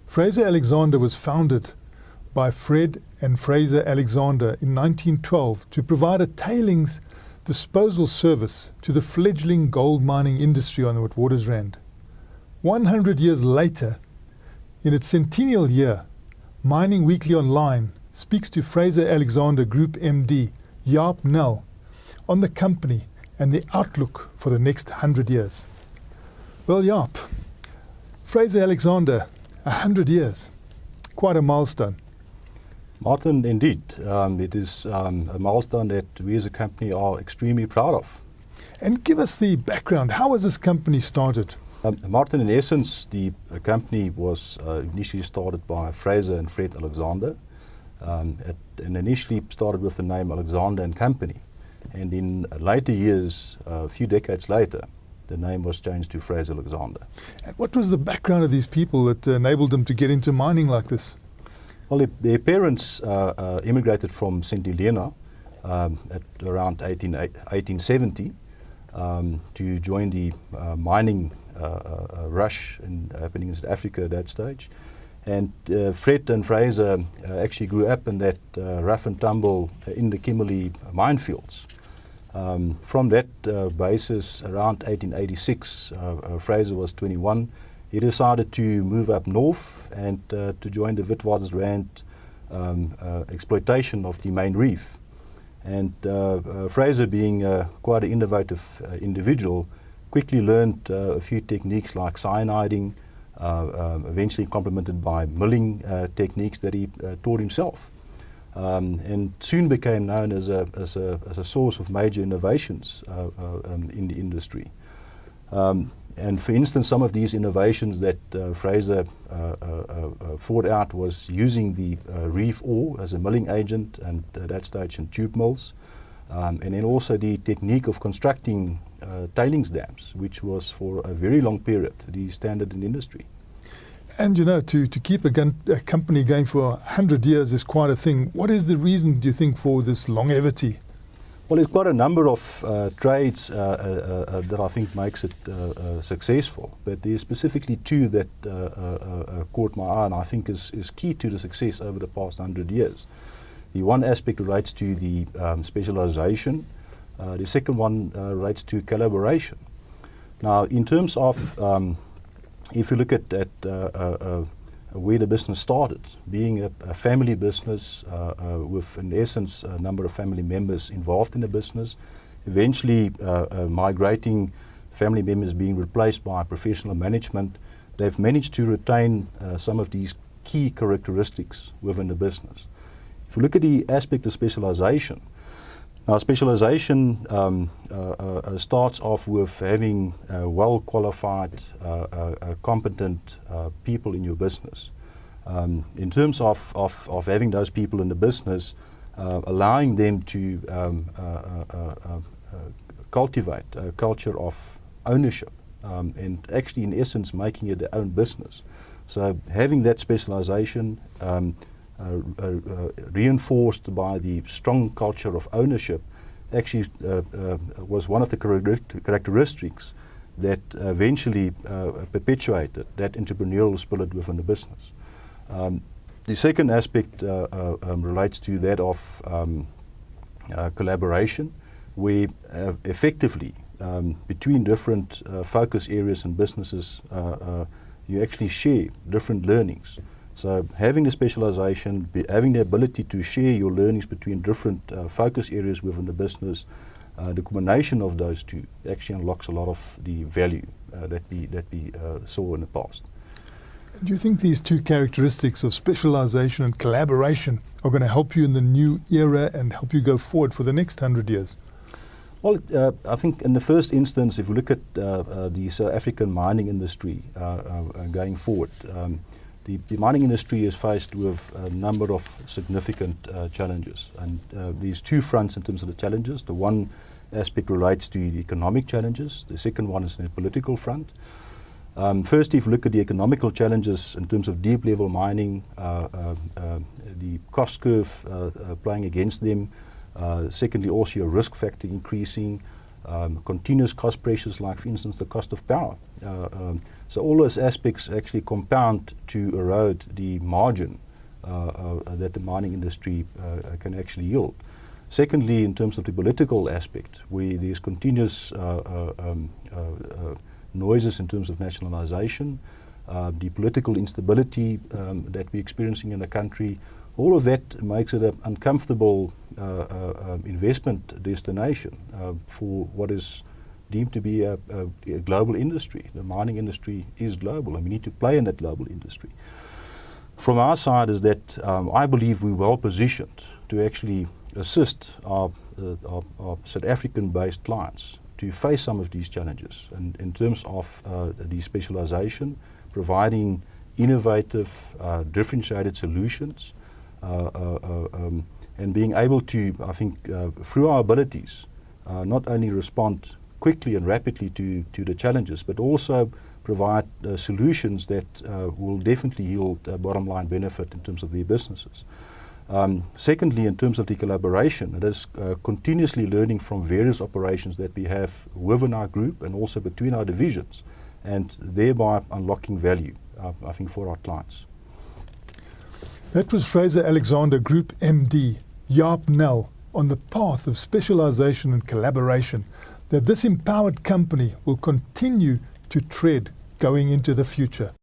Fraser Alexander was founded by Fred and Fraser Alexander in 1912 to provide a tailings disposal service to the fledgling gold mining industry on the Witwatersrand. 100 years later, in its centennial year, Mining Weekly Online speaks to Fraser Alexander Group MD, Jaap Nel, on the company and the outlook for the next 100 years. Well, Jaap, Fraser Alexander, 100 years, quite a milestone. Martin, indeed, it is a milestone that we as a company are extremely proud of. And give us the background. How was this company started? Martin, in essence, the company was initially started by Fraser and Fred Alexander, and initially started with the name Alexander and Company. And in later years, a few decades later, the name was changed to Fraser Alexander. And what was the background of these people that enabled them to get into mining like this? Well, their parents immigrated from St. Helena at around 1870 to join the mining rush happening in South Africa at that stage. And Fred and Fraser actually grew up in that rough and tumble in the Kimberley minefields. From that basis, around 1886, Fraser was 21. He decided to move up north and to join the Witwatersrand exploitation of the main reef. And Fraser, being quite an innovative individual, quickly learned a few techniques like cyaniding, eventually complemented by milling techniques that he taught himself. And soon became known as a source of major innovations in the industry. And for instance, some of these innovations that Fraser thought out was using the reef ore as a milling agent, and at that stage in tube mills, and then also the technique of constructing tailings dams, which was for a very long period the standard in the industry. And you know, to keep a company going for 100 years is quite a thing. What is the reason, do you think, for this longevity? Well, there's quite a number of trades that I think makes it successful, but there's specifically two that caught my eye and I think is key to the success over the past 100 years. The one aspect relates to the specialization. The second one relates to collaboration. Now, in terms of if you look at where the business started, being a family business with, in essence, a number of family members involved in the business, eventually migrating, family members being replaced by professional management, they've managed to retain some of these key characteristics within the business. If you look at the aspect of specialization, now specialization starts off with having well-qualified, competent people in your business. In terms of having those people in the business, allowing them to cultivate a culture of ownership and actually in essence making it their own business. So having that specialization reinforced by the strong culture of ownership actually was one of the characteristics that eventually perpetuated that entrepreneurial spirit within the business. The second aspect relates to that of collaboration, where effectively between different focus areas and businesses you actually share different learnings. So having the specialization, having the ability to share your learnings between different focus areas within the business, the combination of those two actually unlocks a lot of the value that we saw in the past. Do you think these two characteristics of specialization and collaboration are going to help you in the new era and help you go forward for the next 100 years? Well, I think in the first instance, if we look at the South African mining industry going forward, the mining industry is faced with a number of significant challenges, and there's two fronts in terms of the challenges. The one aspect relates to the economic challenges. The second one is the political front. First, if you look at the economical challenges in terms of deep level mining, the cost curve playing against them. Secondly, also a risk factor increasing. continuous cost pressures like, for instance, the cost of power. So all those aspects actually compound to erode the margin that the mining industry can actually yield. Secondly, in terms of the political aspect, there's continuous noises in terms of nationalization, the political instability that we're experiencing in the country. All of that makes it an uncomfortable investment destination for what is deemed to be a global industry. The mining industry is global, and we need to play in that global industry. From our side is that I believe we're well positioned to actually assist our South African-based clients to face some of these challenges, and in terms of the specialization, providing innovative, differentiated solutions, and being able to, I think, through our abilities, not only respond quickly and rapidly to the challenges, but also provide solutions that will definitely yield a bottom line benefit in terms of their businesses. Secondly, in terms of the collaboration, it is continuously learning from various operations that we have within our group and also between our divisions, and thereby unlocking value, I think, for our clients. That was Fraser Alexander, Group MD, Jaap Nel, on the path of specialization and collaboration that this empowered company will continue to tread going into the future.